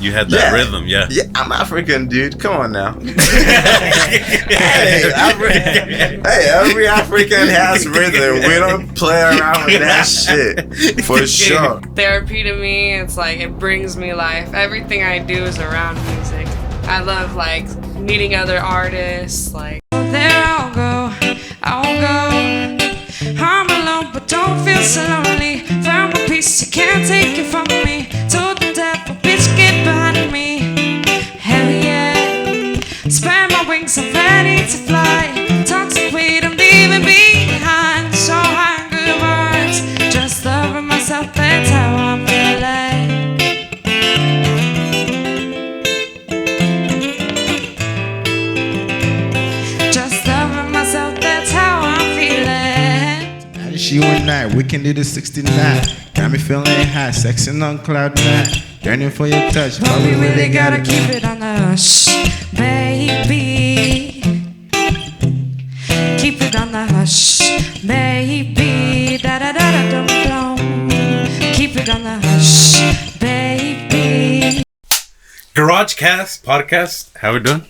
you had that rhythm. Yeah. Yeah, I'm African, dude. Come on now. Hey, every African has rhythm. We don't play around with that shit. For sure. Therapy to me, it's like it brings me life. Everything I do is around music. I love like meeting other artists. Like there I'll go. I'm alone, but don't feel so lonely. Found my peace, you can't take it from me. Told the devil, bitch, get behind me. Hell yeah. Spread my wings, I'm ready to fly. Toxic weed, I'm leaving behind. So high, good vibes. Just loving myself, that's how I'm feeling. Just loving myself, that's how I'm feeling. It's you and I, we can do the 69. Got me feeling high, sexing on cloud 9. Yearning for your touch, But we really gotta keep it on the hush, baby. Keep it on the hush, baby. Da da da da dum dum. Keep it on the hush, baby. Garage Cast podcast. How we doing?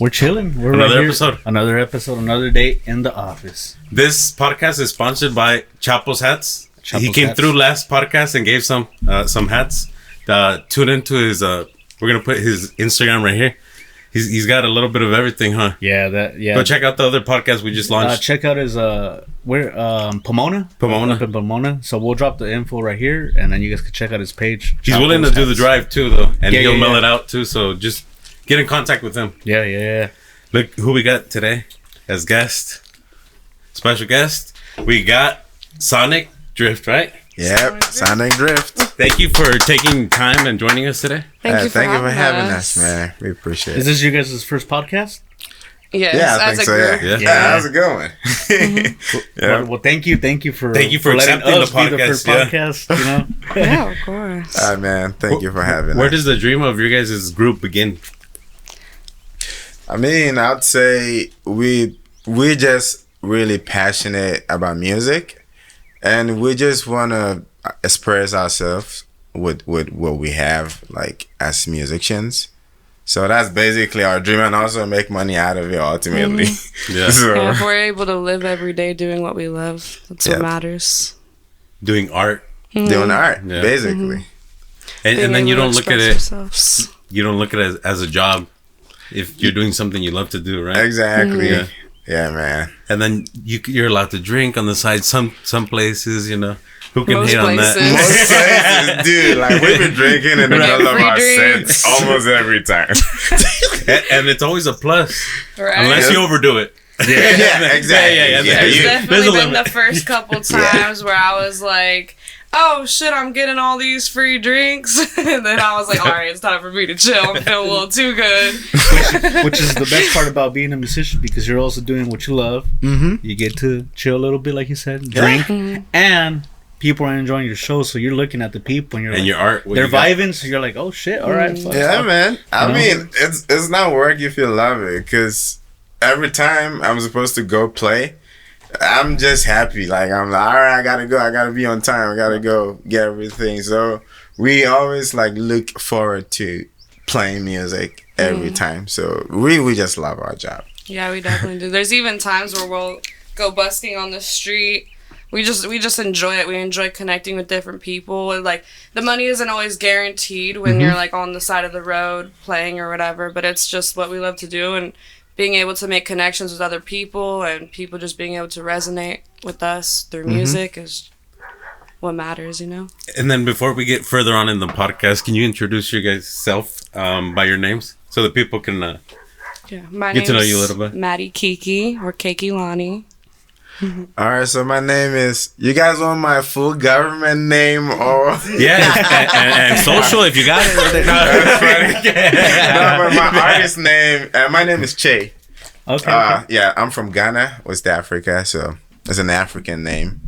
We're chilling. We're Another right here. episode. Another episode. Another day in the office. This podcast is sponsored by Chapo's Hats. He Chapo's came Hats. through last podcast and gave some hats. Tune into his. We're gonna put his Instagram right here. He's got a little bit of everything, huh? Yeah, yeah. Go check out the other podcast we just launched. Check out his Pomona. Pomona. Up in Pomona. So we'll drop the info right here, and then you guys can check out his page. He's Chapo's willing to do the Hats. drive too, though, and Yeah, he'll yeah, mail yeah. it out too. So just get in contact with him. Yeah. Look who we got today as guest. Special guest. We got Sonic Drift, right? Yep, Sonic Drift. Thank you for taking time and joining us today. Thank you for having us, man. We appreciate Is it. this you guys' first podcast? Yes, Yeah, I as think a so. group. Yeah. Yeah. How's it going? Yeah. Well, thank you for Thank you for letting accepting us the be the first podcast, podcast. You know. Yeah, of course. All right, man. Thank you for having Where us. does the dream of your guys' group begin? I mean, I'd say we're just really passionate about music, and we just want to express ourselves with what we have, like as musicians. So that's basically our dream, and also make money out of it ultimately. Yeah. So, Yeah, if we're able to live every day doing what we love, that's Yeah. what matters. Doing art. doing art, Yeah. basically. And then you Being don't able look to at express it. ourselves. You don't look at it as a job. If you're doing something you love to do, right? Exactly. Yeah. Yeah, man. And then you're allowed to drink on the side. Some places, you know, who can Most hate on places. that? Most places, dude, like we've been drinking in the Get middle of free our drinks. sets almost every time. and it's always a plus, Right? unless you overdo it. Yeah, exactly. Yeah. There's you- definitely there's a been limit. the first couple times where I was like, oh shit, I'm getting all these free drinks. And then I was like, all right, it's time for me to chill. I'm feeling a little too good. Which is the best part about being a musician, because you're also doing what you love. Mm-hmm. You get to chill a little bit, like you said, Yeah. drink, and people are enjoying your show. So you're looking at the people, and you're And like, your art, what they're you got. vibing. So you're like, oh shit, all right, fuck, Yeah, fuck. man. I You know? mean, it's not work if you love it, because every time I'm supposed to go play, I'm just happy. Like, I'm like, all right, I gotta go. I gotta be on time. I gotta go get everything. So we always like look forward to playing music every time. So we just love our job. Yeah, we definitely do. There's even times where we'll go busking on the street. We just enjoy it. We enjoy connecting with different people. And, like, the money isn't always guaranteed when you're like on the side of the road playing or whatever, but it's just what we love to do, and being able to make connections with other people and people just being able to resonate with us through music is what matters, you know? And then before we get further on in the podcast, can you introduce your guys' self by your names so that people can Yeah. My Get to know name's you a little bit. Maddie Kiki, or Keiki Lani. All right, so my name is. You guys want my full government name or? yeah and social if you got it. That's funny. No, but my artist name. My name is Che. Okay. Yeah, I'm from Ghana, West Africa, so it's an African name.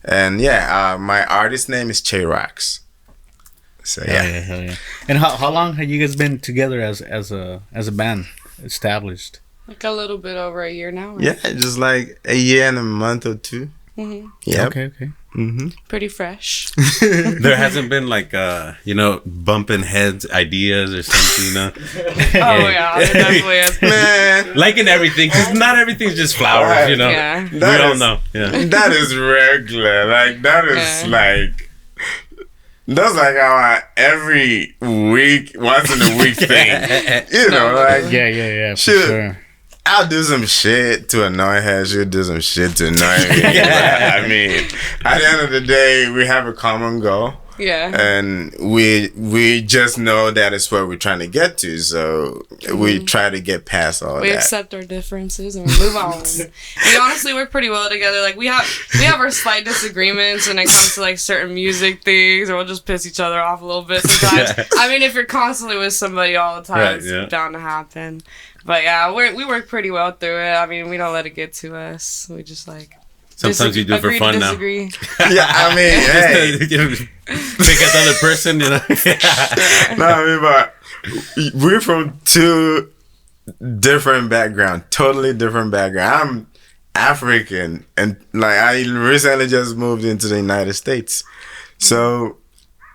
And yeah, my artist name is Che Rocks. So yeah. Hell yeah. And how long have you guys been together as a band established? Like a little bit over a year now. Right? Yeah, just like a year and a month or two. Mm-hmm. Yeah. Okay. Pretty fresh. There hasn't been like bumping heads ideas or something, you know. Oh yeah, it definitely is. Man, Like in everything, because not everything's just flowers, you know. Yeah. We That all is- know. Yeah. that is regular. Like that is Yeah. like that's like our every week, once in a week thing. You know, like Yeah, for Shoot. sure. I'll do some shit to annoy her. She'll do some shit to annoy me. But, I mean, at the end of the day, we have a common goal. Yeah. And we just know that is where we're trying to get to, so we try to get past all We that. accept our differences and we move on. We honestly work pretty well together. Like we have our slight disagreements when it comes to like certain music things, or we'll just piss each other off a little bit sometimes. Yeah. I mean, if you're constantly with somebody all the time, Right, it's yeah. bound to happen. But yeah, we work pretty well through it. I mean, we don't let it get to us. We just like Sometimes you do it for agree to fun now. disagree. Yeah, I mean, hey, Just to, you know, pick another person, you know. no, I mean, but we're from two different background, totally different background. I'm African, and like I recently just moved into the United States, so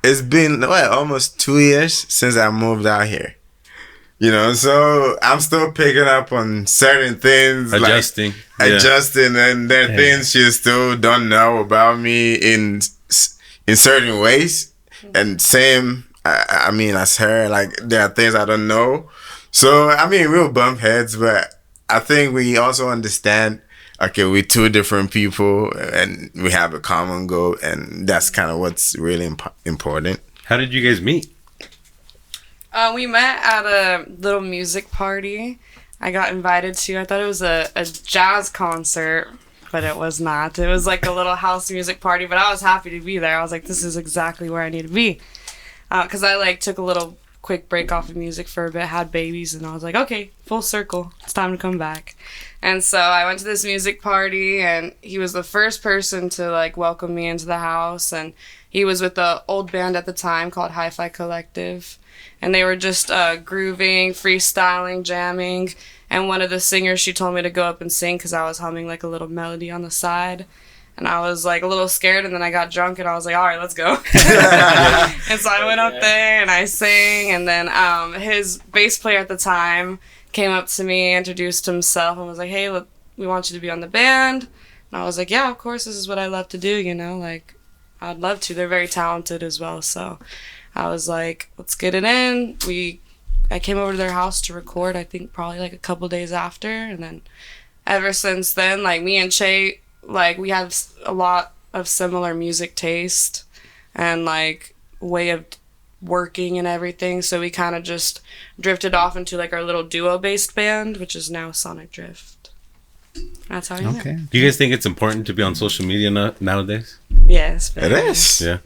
it's been almost 2 years since I moved out here. You know, so I'm still picking up on certain things, Adjusting. like Yeah. adjusting, and there are Yeah. things she still don't know about me in certain ways. And same, I mean, as her, like there are things I don't know. So I mean, we'll bump heads, but I think we also understand. Okay, we're two different people, and we have a common goal, and that's kind of what's really important. How did you guys meet? We met at a little music party I got invited to. I thought it was a jazz concert, but it was not. It was like a little house music party, but I was happy to be there. I was like, this is exactly where I need to be. Because I like took a little quick break off of music for a bit, had babies, and I was like, okay, full circle. It's time to come back. And so I went to this music party, and he was the first person to like welcome me into the house, and he was with the old band at the time called Hi-Fi Collective. And they were just grooving, freestyling, jamming. And one of the singers, she told me to go up and sing because I was humming like a little melody on the side. And I was like a little scared, and then I got drunk, and I was like, all right, let's go. And so I went up there and I sang, and then his bass player at the time came up to me, introduced himself, and was like, hey, look, we want you to be on the band. And I was like, yeah, of course, this is what I love to do, you know, like I'd love to. They're very talented as well, so I was like, let's get it in. I came over to their house to record, I think probably like a couple days after. And then ever since then, like me and Che, like we have a lot of similar music taste and like way of working and everything. So we kind of just drifted off into like our little duo based band, which is now Sonic Drift. That's how we met. Okay. Do you guys think it's important to be on social media nowadays? Yes. It is. Yeah.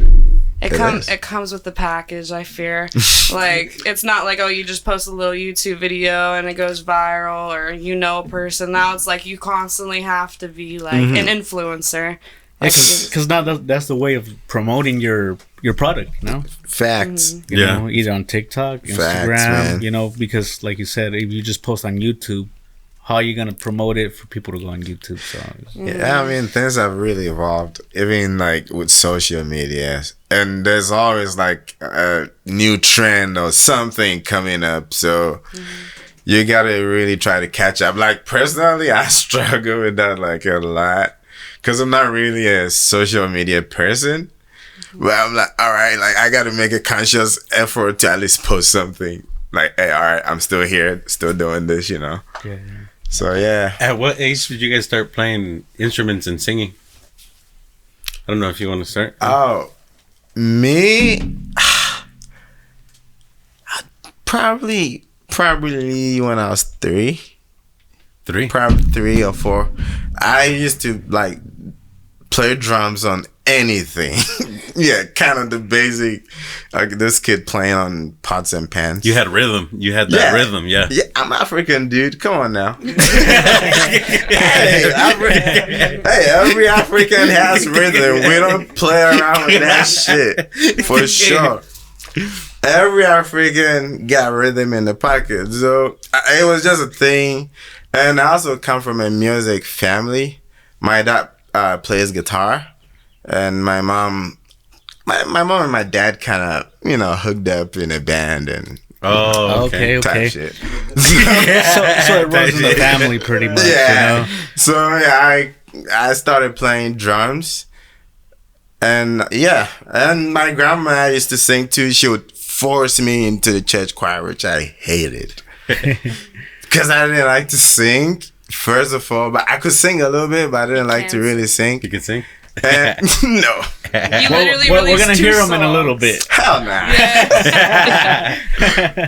It is. comes with the package, I fear. Like, it's not like, oh, you just post a little YouTube video and it goes viral, or you know a person. Now it's like you constantly have to be like an influencer. Because now that's the way of promoting your product, you know? Facts. You Yeah. know, either on TikTok, Facts, Instagram, man. you know, because like you said, if you just post on YouTube, how are you going to promote it for people to go on YouTube? So, Yeah, I mean, things have really evolved, even like with social media. And there's always like a new trend or something coming up. So you gotta really try to catch up. Like, personally, I struggle with that like a lot because I'm not really a social media person. But I'm like, all right, like, I gotta make a conscious effort to at least post something. Like, hey, all right, I'm still here, still doing this, you know? yeah. So, yeah. At what age did you guys start playing instruments and singing? I don't know if you want to start. Oh, me? Probably when I was 3. 3. Probably 3 or 4. I used to like play drums on anything. Yeah, kind of the basic. Like this kid playing on pots and pans. You had rhythm. You had that Yeah. rhythm. Yeah. Yeah, I'm African, dude. Come on now. Hey, every African has rhythm. We don't play around with that shit. For sure. Every African got rhythm in the pocket. So it was just a thing. And I also come from a music family. My dad plays guitar. and my mom and my dad kind of hooked up in a band and Oh, okay. type shit. So it runs in the family pretty much. Yeah. You know? So yeah, I started playing drums, and my grandma used to sing too. She would force me into the church choir, which I hated because I didn't like to sing. First of all, but I could sing a little bit, but I didn't like to really sing. You can sing? And, no, You literally We're released gonna 2 hear them in a little songs. bit. hell nah. Yes.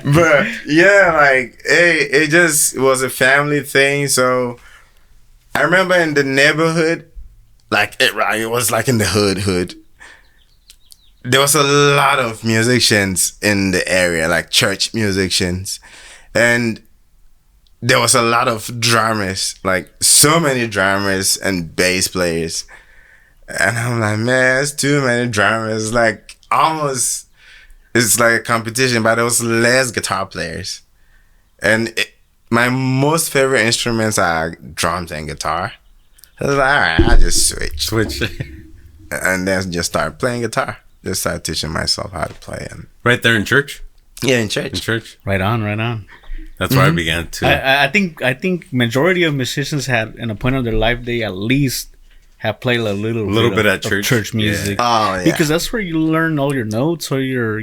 But yeah, like it just was a family thing. So I remember in the neighborhood, like it was like in the hood. There was a lot of musicians in the area, like church musicians, and there was a lot of drummers, like so many drummers and bass players. And I'm like, man, it's too many drummers. Like almost, it's like a competition, but there was less guitar players. And my most favorite instruments are drums and guitar. I was like, all right, I'll just switch. And then just start playing guitar. Just start teaching myself how to play. And Right there in church? yeah, in In church. church? Right on. That's where I began too. I think majority of musicians had in a point of their life they at least have played a little bit of at church. church music. Oh, yeah. Because that's where you learn all your notes or your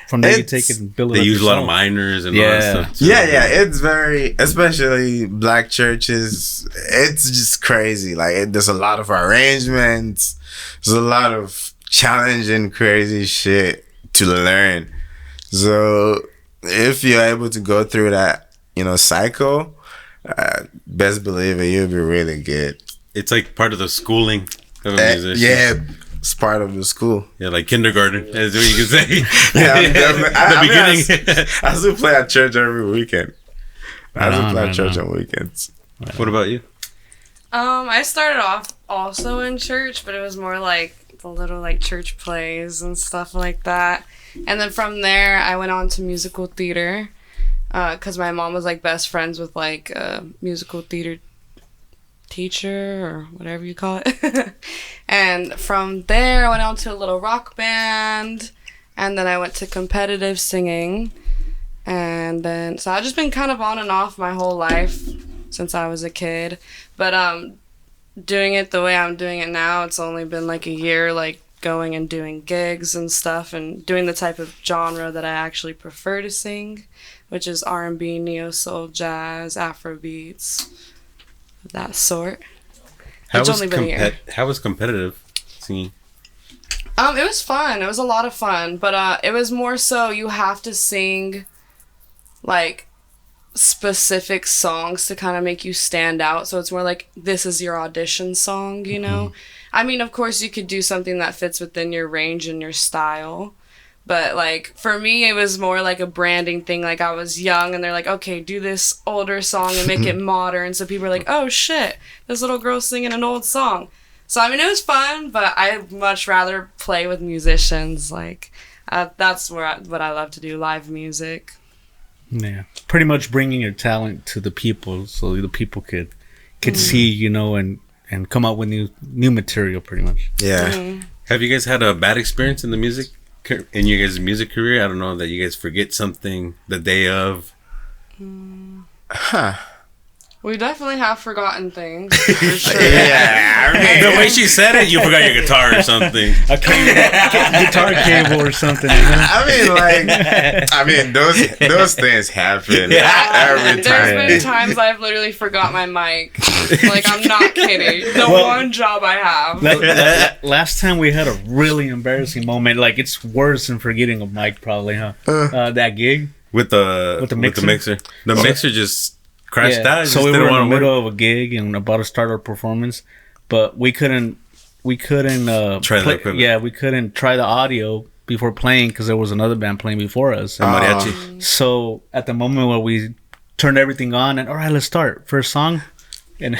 from there you It's- take it and build it They up use a lot of yourself. minors and all Yeah. that stuff. too. Yeah, it's very, especially black churches, it's just crazy. Like, there's a lot of arrangements, there's a lot of challenging, crazy shit to learn. So, if you're able to go through that, cycle, best believe it, you'll be really good. It's like part of the schooling of a musician. Yeah, it's part of the school. Yeah, like kindergarten, is what you can say. Yeah, I'm definitely, The beginning. I still play at church every weekend. I still play at Right church on. on weekends. What about you? I started off also in church, but it was more like the little like church plays and stuff like that. And then from there, I went on to musical theater because my mom was like best friends with like a musical theater teacher or whatever you call it. And from there, I went on to a little rock band, and then I went to competitive singing. And then, so I've just been kind of on and off my whole life since I was a kid. But doing it the way I'm doing it now, it's only been like a year, like going and doing gigs and stuff and doing the type of genre that I actually prefer to sing, which is R&B, neo-soul, jazz, Afro beats, that sort. It's only been a year. How was competitive singing? It was fun. It was a lot of fun, but it was more so you have to sing like specific songs to kind of make you stand out. So it's more like this is your audition song, you know? I mean, of course you could do something that fits within your range and your style. But like for me it was more like a branding thing. Like I was young and they're like, okay, do this older song and make it modern. So people are like, oh shit, this little girl's singing an old song. So I mean, it was fun, but I'd much rather play with musicians. Like, that's what I love to do, live music. Yeah, pretty much bringing your talent to the people, so the people could see, and come up with new material, pretty much. Yeah. Have you guys had a bad experience in the in your guys' music career? I don't know, that you guys forget something the day of. Huh. We definitely have forgotten things, for sure. Yeah. I mean, The way she said it, you forgot your guitar or something. A guitar cable or something. You know? those things happen every There's time. been times I've literally forgot my mic. Like, I'm not kidding. The one job I have. Last time we had a really embarrassing moment. Like, it's worse than forgetting a mic, probably, huh? That gig. With the mixer. The mixer just crashed out. So we were in the middle of a gig and about to start our performance, but we couldn't Try the equipment. Yeah, we couldn't try the audio before playing because there was another band playing before us. Mariachi. So at the moment where we turned everything on and all right, let's start first song, and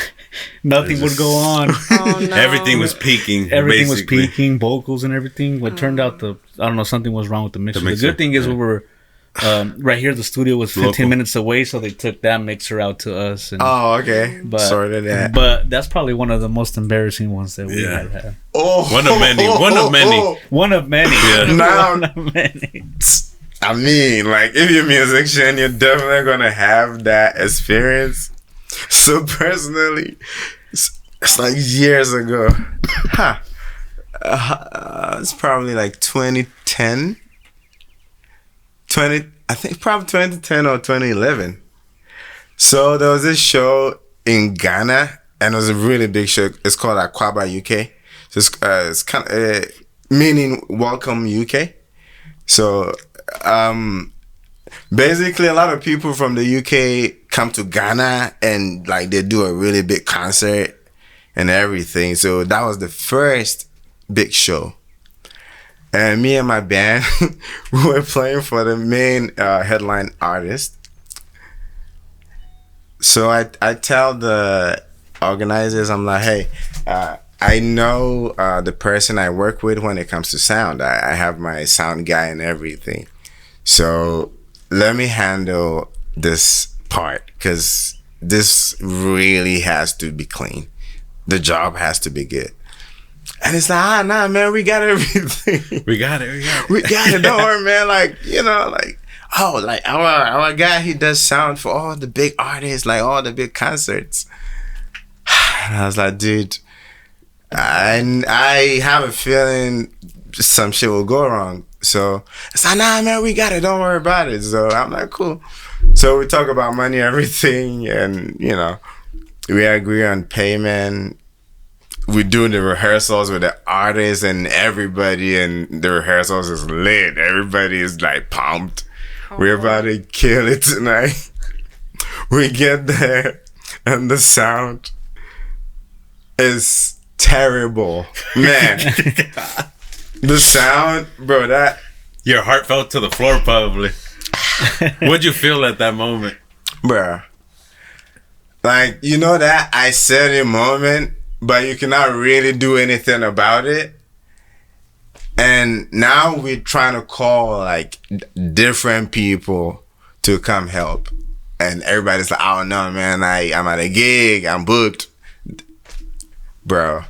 nothing would go on. Oh, no. Everything was peaking. Everything basically. was peaking, vocals and everything. But it turned out something was wrong with the mixer. The mixer, good thing is we were right here the studio was 15 Local. minutes away, so they took that mixer out to us. And, Oh, okay. but Sorry to that. But that's probably one of the most embarrassing ones that we Yeah. had. Oh, One of many, one of many. One of many. Yeah. Now, One of many. I mean, like, if you're a musician, you're definitely gonna have that experience. So personally, it's like years ago. Huh. It's probably like 2010. I think probably 2010 or 2011. So there was this show in Ghana, and it was a really big show. It's called Aquaba UK. So it's kind of meaning welcome UK. So basically, a lot of people from the UK come to Ghana, and like they do a really big concert and everything. So that was the first big show. And me and my band, we were playing for the main headline artist. So I tell the organizers, I'm like, hey, I know the person I work with when it comes to sound. I have my sound guy and everything. So let me handle this part, because this really has to be clean. The job has to be good. And it's like, nah, man, we got everything. We got it. We got it. Don't worry, man. Like, you know, like, oh, like our guy, he does sound for all the big artists, like all the big concerts. And I was like, dude, I have a feeling some shit will go wrong. So it's like, nah, man, we got it. Don't worry about it. So I'm like, cool. So we talk about money, everything, and you know, we agree on payment. We do the rehearsals with the artists and everybody, and the rehearsals is lit. Everybody is like pumped. We're about to kill it tonight. We get there, and the sound is terrible, man. The sound, bro. That Your heart fell to the floor, probably. What'd you feel at that moment? bruh. Like, you know that I said in moment, but you cannot really do anything about it. And now we're trying to call like different people to come help. And everybody's like, oh no, man, I'm at a gig, I'm booked. Bro.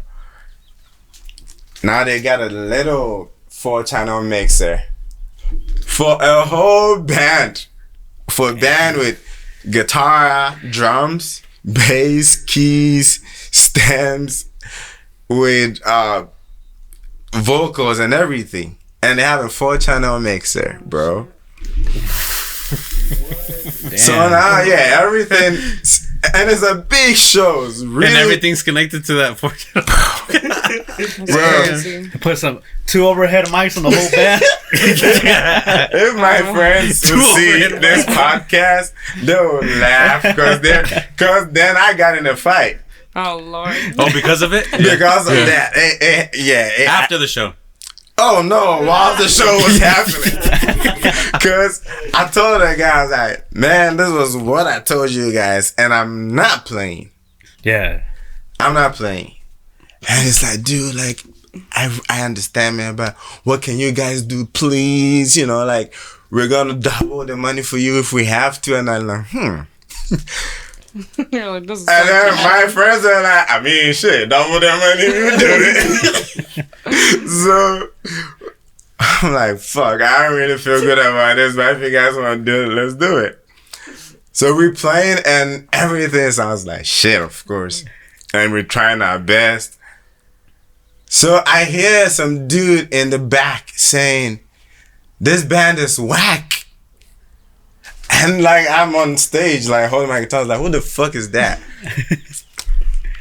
Now they got a little 4-channel mixer for a whole band. For a band with guitar, drums, bass, keys, stems, with vocals and everything. And they have a 4-channel mixer, bro. So now, yeah, everything, and it's a big show. It's really, And everything's connected to that portion. bro. Put some 2 overhead mics on the whole band. If my friends Two would see overhead this podcast, they would laugh because then I got in a fight Oh Lord. Oh, because of it? because of that. After the show. Oh no, while the show was happening. Because I told the guys, like, man, this was what I told you guys, and I'm not playing. Yeah. I'm not playing. And it's like, dude, like, I understand, man, but what can you guys do, please? You know, like, we're gonna double the money for you if we have to. And I'm like, You're like, this is And so then cute. my friends are like, I mean, shit, double that money, we do it. So I'm like, fuck, I don't really feel good about this, but if you guys want to do it, let's do it. So we playing, and everything sounds like shit, of course. And we're trying our best. So I hear some dude in the back saying, this band is whack. And like I'm on stage, like holding my guitar, like who the fuck is that?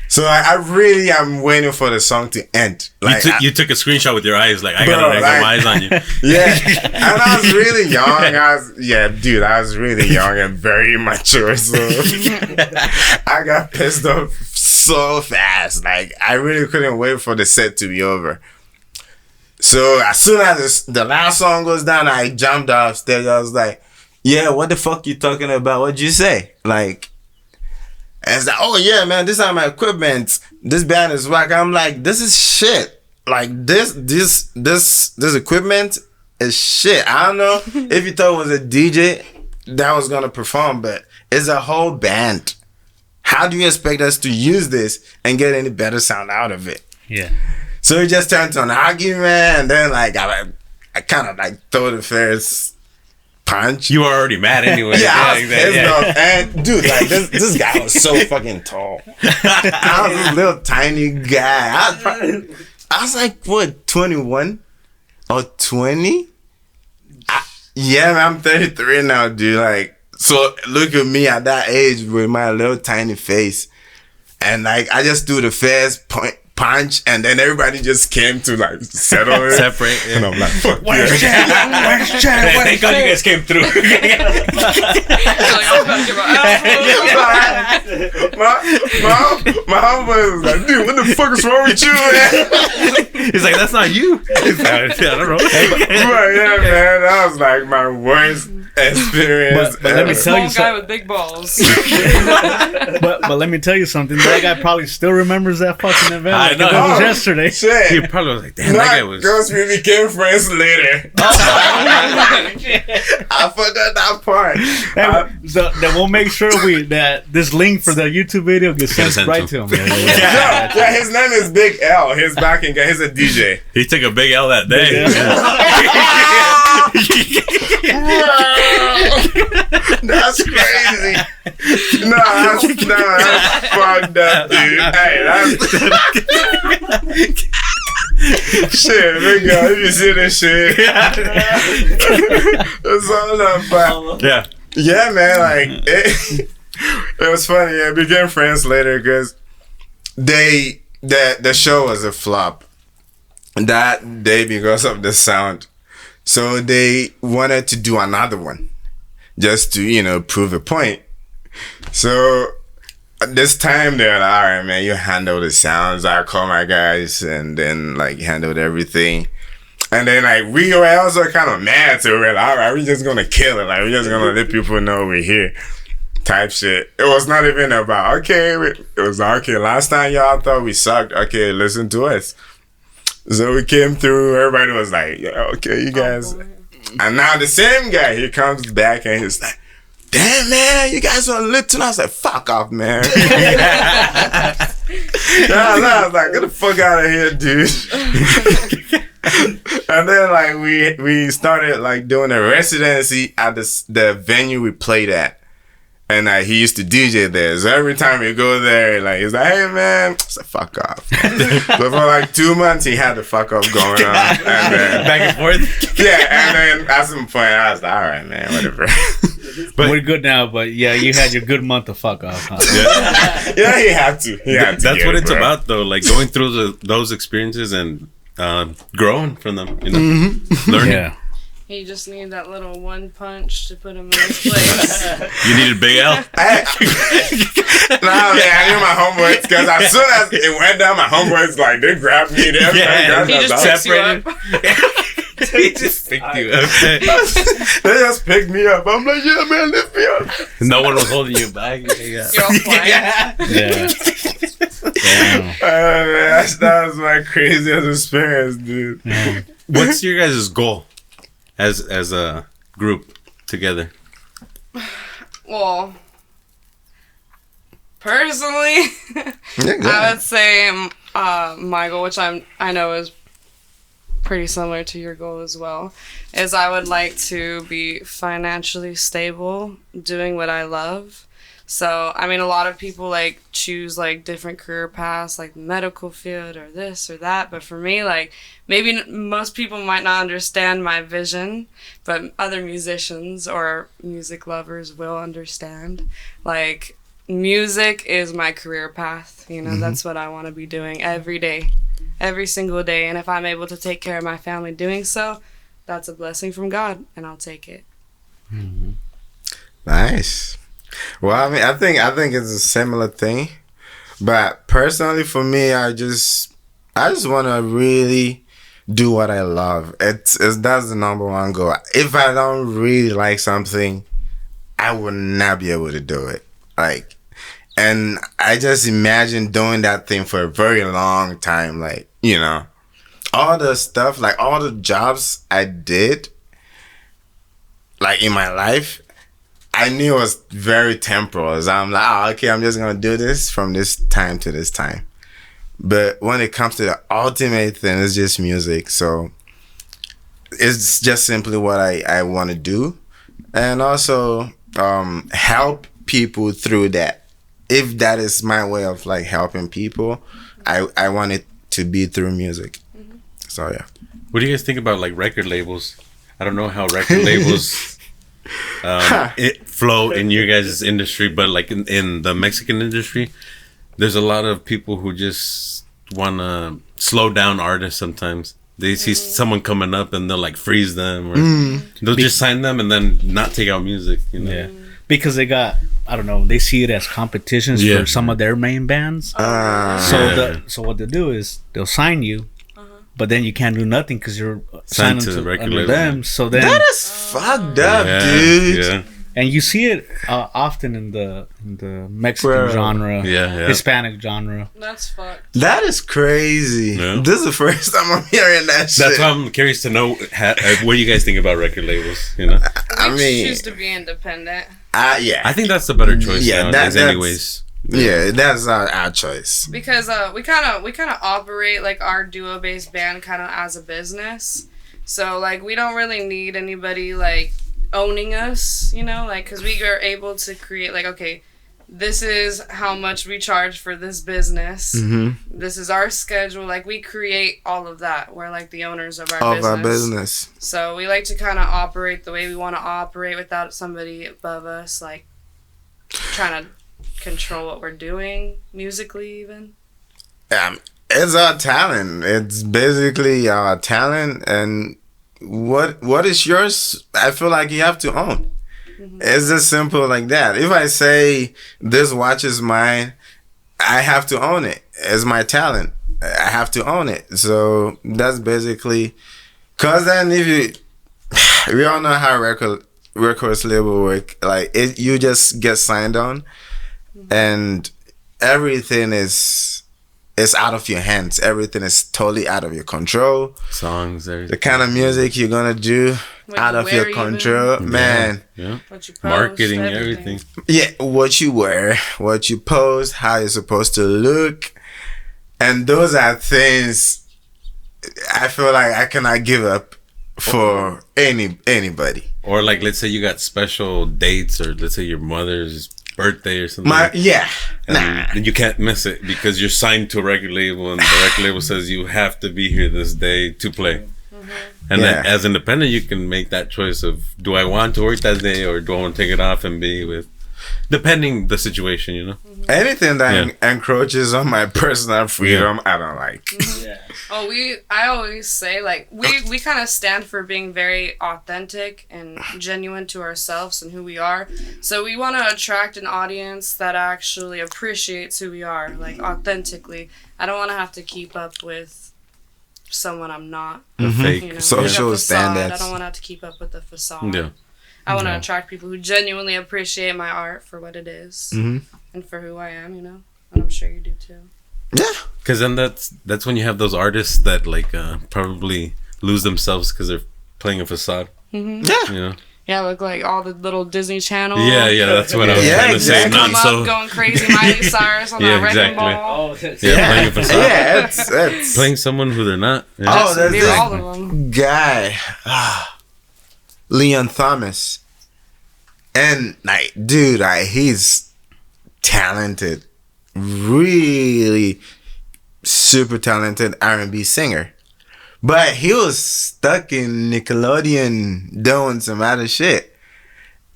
So I really am waiting for the song to end. Like You took a screenshot with your eyes, like, I Bro, got like- my eyes on you. yeah, and I was really young. I was really young and very immature. So I got pissed off so fast. Like I really couldn't wait for the set to be over. So as soon as the last song goes down, I jumped off stage. I was like, yeah, what the fuck you talking about? What'd you say? Like, and it's like, oh yeah, man, this is my equipment. This band is whack. I'm like, this is shit. Like this equipment as shit. I don't know if you thought it was a DJ that was gonna perform, but it's a whole band. How do you expect us to use this and get any better sound out of it? Yeah. So it just turned to an argument, and then like I kind of like throw the first punch. You were already mad anyway. Yeah, I was exactly. pissed off. And dude, like this guy was so fucking tall. I was this little tiny guy. I was like, what, 21 or 20? Yeah, man, I'm 33 now, dude. Like, so look at me at that age with my little tiny face, and like I just do the first punch, and then everybody just came to like settle it. Separate. And I'm like, fuck Where's yeah. Chad? Where's Chad? Thank God you guys came through. Like, I'm about to get my My homeboy was like, dude, what the fuck is wrong with you, man? He's like, that's not you. He's like, I don't know. But yeah, man, that was like my worst experience. But let me ever. tell you small guy something. with big balls. But let me tell you something. That guy probably still remembers that fucking event. I Like know. it was yesterday. Shit. He probably was like, damn, that guy was. Girls, we became friends later. I forgot that part. So then we'll make sure that this link for the YouTube video gets sent sent right to to him. Yeah, his name is Big L. His backing guy. He's a DJ. He took a big L that day. That's crazy. No, that's fucked up, dude. Hey, that's shit, big girl. You see this shit? It's all up, but Yeah. yeah, man. Like it was funny. Yeah, we became friends later because the show was a flop that day because of the sound. So they wanted to do another one just to, prove a point. So this time they're like, all right, man, you handle the sounds. I call my guys and then like handled everything. And then like we were also kind of mad. So we're like, all right, we're just going to kill it. Like we're just going to let people know we're here type shit. It was not even about, okay, it was okay. Last time y'all thought we sucked. Okay, listen to us. So we came through, everybody was like, yeah, okay, you guys. And now the same guy, he comes back and he's like, damn, man, you guys are lit tonight. I was like, fuck off, man. I was like, get the fuck out of here, dude. And then like we started like doing a residency at the venue we played at. And he used to DJ there. So every time we go there, like he's like, hey man, I said, fuck off. So for like 2 months he had the fuck off going on. And then, Back and forth. yeah, and then at some point I was like, all right, man, whatever. But- we're good now, but yeah, you had your good month of fuck off. Huh? Yeah, he had to. That's get what it, it's bro. about, though. Like going through those experiences and growing from them. Learning. Yeah. You just need that little one punch to put him in his place. You needed Big L. Nah, man, I knew my homeboys because as soon as it went down, my homeboys like they grabbed me. They He just picks you up. He just picked you up. They just picked me up. I'm like, yeah, man, lift me up. No one was holding you back. Yeah. You're all flying. Yeah. Damn. Man, that was my craziest experience, dude. Yeah. What's your guys' goal as a group together? Well, personally, I would say my goal, which I know is pretty similar to your goal as well, is I would like to be financially stable, doing what I love. So, I mean, a lot of people like choose like different career paths, like medical field or this or that. But for me, like maybe most people might not understand my vision, but other musicians or music lovers will understand. Like music is my career path. That's what I want to be doing every day, every single day. And if I'm able to take care of my family doing so, that's a blessing from God, and I'll take it. Mm-hmm. Nice. Well, I mean, I think it's a similar thing, but personally for me, I just want to really do what I love. It's that's the number one goal. If I don't really like something, I would not be able to do it. Like, and I just imagine doing that thing for a very long time, like, all the stuff, like all the jobs I did, like in my life, I knew it was very temporal. So I'm like, oh, okay, I'm just gonna do this from this time to this time. But when it comes to the ultimate thing, it's just music. So it's just simply what I want to do, and also help people through that. If that is my way of like helping people, I want it to be through music. So yeah. What do you guys think about like record labels? I don't know how record labels it flow in your guys' industry, but like in the Mexican industry, there's a lot of people who just want to slow down artists sometimes. They see someone coming up and they'll like freeze them, or they'll just sign them and then not take out music. You know? Yeah, because they got, I don't know, they see it as competitions for some of their main bands. So what they'll do is they'll sign you, but then you can't do nothing because you're signed to to the record under label. them. So then That is fucked up, dude. Yeah, and you see it often in the Mexican Bro. genre, yeah. Hispanic genre. That's fucked. That is crazy. Yeah. This is the first time I'm hearing that shit. That's why I'm curious to know what you guys think about record labels. You know, I We mean, choose to be independent. yeah. I think that's the better choice Yeah, nowadays. that's- Anyways, Yeah, that's our choice. Because we kind of operate like our duo based band kind of as a business, so like we don't really need anybody like owning us, you know, like because we are able to create like, okay, this is how much we charge for this business, this is our schedule, like we create all of that. We're like the owners of our business. So we like to kind of operate the way we want to operate without somebody above us like trying to control what we're doing musically even. It's our talent. It's basically our talent, and what is yours, I feel like you have to own. It's just simple like that. If I say this watch is mine, I have to own it. It's my talent. I have to own it. So that's basically, cause then if you, we all know how records label work. Like you just get signed on, and everything is out of your hands. Everything is totally out of your control. songs, everything. The kind of music you're gonna do What out you of wear your even. control, man. Yeah, What you post, marketing, everything. Yeah, what you wear, what you post, how you're supposed to look, and those are things I feel like I cannot give up for anybody. Or like, let's say you got special dates, or let's say your mother's birthday or something. And you can't miss it because you're signed to a record label, and the record label says you have to be here this day to play. And then Yeah. as independent, you can make that choice of, do I want to work that day, or do I want to take it off and be with, depending the situation, you know. Anything that Yeah. encroaches on my personal freedom, I don't like. Oh, I always say like we kind of stand for being very authentic and genuine to ourselves and who we are. So we want to attract an audience that actually appreciates who we are, like authentically. I don't want to have to keep up with someone I'm not. Fake. You know, Social the facade. standards. I don't want to have to keep up with the facade. Yeah. I want to attract people who genuinely appreciate my art for what it is and for who I am, you know. And I'm sure you do too. Yeah. Because then that's when you have those artists that like probably lose themselves because they're playing a facade. Yeah. You know. Yeah, look like all the little Disney Channel. Yeah, that's what I was Yeah, trying to say. exactly. Not Come so. up going crazy, Miley Cyrus on Yeah, that wrecking exactly. ball. Yeah, playing a facade. Yeah, it's Playing someone who they're not. Yeah. Oh, there's Near this all of them. guy, Leon Thomas, and like, dude, he's talented, really super talented R&B singer, but he was stuck in Nickelodeon doing some other shit,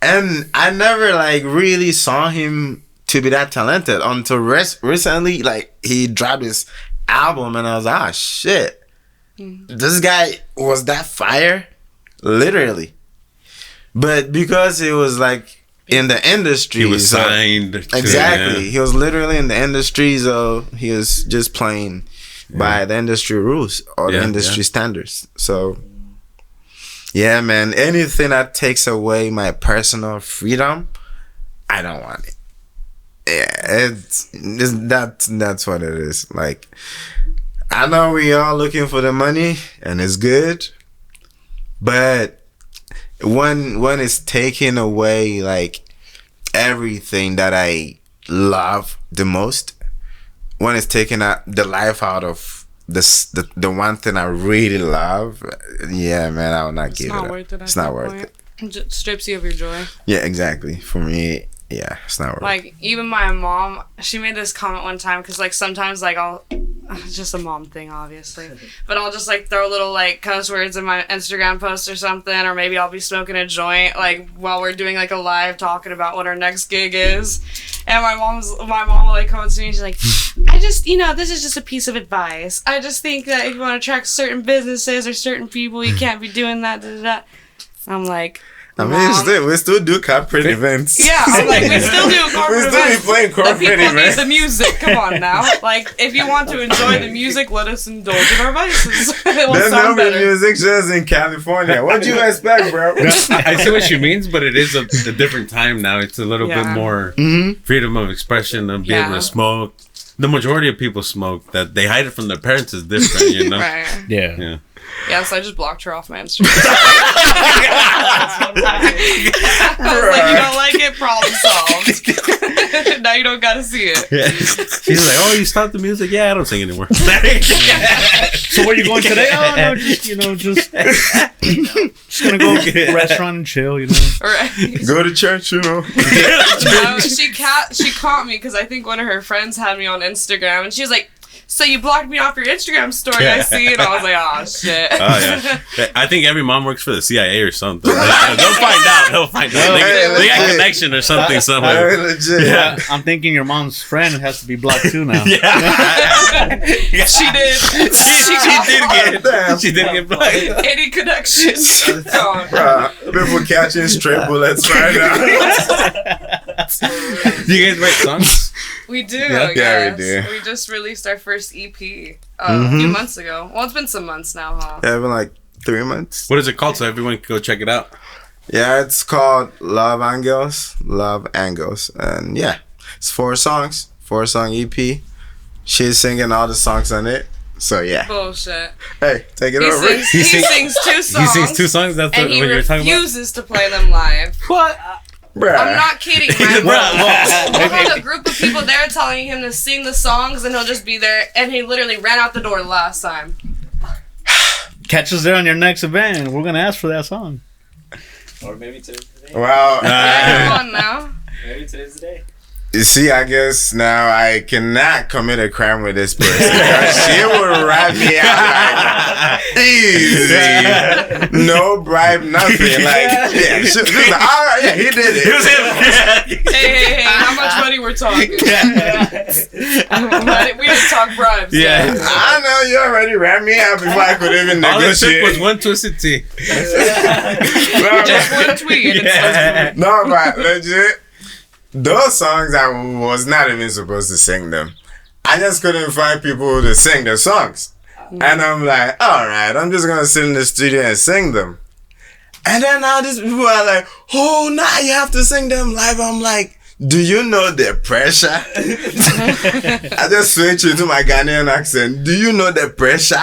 and I never like really saw him to be that talented until recently. Like he dropped his album, and I was like, ah, shit. This guy was that fire, literally. But because he was like in the industry, He was so- signed. exactly. He was literally in the industry, so he was just playing by the industry rules or the Yeah, industry standards. So, yeah, man, anything that takes away my personal freedom, I don't want it. Yeah, that's what it is. Like, I know we are looking for the money, and it's good, but when it's taking away like everything that I love the most, when it's taking out the life out of the one thing I really love, yeah, man, I will not give it up. It's not worth it. It just strips you of your joy. Yeah, exactly. For me, yeah, it's not worth it. Like, even my mom, she made this comment one time, because, like, sometimes, like, it's just a mom thing, obviously, but I'll just, like, throw little, like, cuss words in my Instagram post or something, or maybe I'll be smoking a joint, like, while we're doing, like, a live talking about what our next gig is, and my mom will, like, come to me, and she's like, I just, this is just a piece of advice. I just think that if you want to attract certain businesses or certain people, you can't be doing that, I'm like... I mean, we still do corporate events. Yeah, I'm like, we still do corporate events. We still be playing corporate events. The people events. need the music. Come on now. Like, if you want to enjoy the music, let us indulge in our vices. It will There's sound no better. music just in California. What do you expect, bro? I see what she means, but it is a different time now. It's a little bit more freedom of expression of being able to smoke. The majority of people smoke. That they hide it from their parents is different, you know? Right. Yeah. Yeah, so I just blocked her off my Instagram. I was like, you don't like it? Problem solved. Now you don't gotta see it. Yeah. She's like, oh, you stopped the music? Yeah, I don't sing anymore. So where you going today? Oh no, just gonna go to a restaurant and chill, Right. Go to church, No, she caught me because I think one of her friends had me on Instagram, and she was like, so you blocked me off your Instagram story, I see. And I was like, oh, shit. Oh, yeah. I think every mom works for the CIA or something. They'll find out. They got a connection or something somewhere. Legit. Yeah. I'm thinking your mom's friend has to be blocked too now. She did. She did get blocked. Any connections? People catching stray bullets right now. Do you guys write songs? We do. Yeah, we do. We just released our first EP a few months ago. Well, it's been some months now, huh? Yeah, it's been like 3 months. What is it called so everyone can go check it out? Yeah, it's called Love Angles. And yeah, it's 4 songs, 4-song EP. She's singing all the songs on it. So yeah. Bullshit. Hey, take it over. He sings 2 songs. He sings 2 songs? That's and what he you're talking about? refuses to play them live. What? Bruh. I'm not kidding. We'll have a group of people there telling him to sing the songs, and he'll just be there. And he literally ran out the door last time. Catch us there on your next event. We're gonna ask for that song. Or maybe today's the day. Well, Come on now. Maybe today's the day. you see, I guess now I cannot commit a crime with this person because she will rat me out like easy. No bribe, nothing. Like, yeah, she was like, all right, yeah, he did it. It was him. Hey, how much money we're talking? We didn't talk bribes. Yeah. I know you already ran me out before I could even All it took negotiate. was one twisted tea. Just one tweet. And it's No, but legit, those songs I was not even supposed to sing them. I just couldn't find people to sing the songs. And I'm like, all right, I'm just going to sit in the studio and sing them. And then all these people are like, oh, now you have to sing them live. I'm like, do you know the pressure? I just switched into my Ghanaian accent. Do you know the pressure?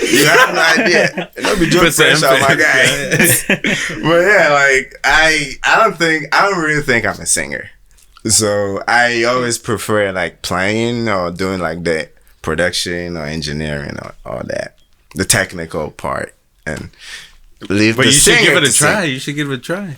You have no idea. Don't be joking pressure, my guy. But yeah, like I don't really think I'm a singer. So I always prefer like playing or doing like the production or engineering or all that, the technical part, and leave. But the you should singer give it a to try. sing. You should give it a try.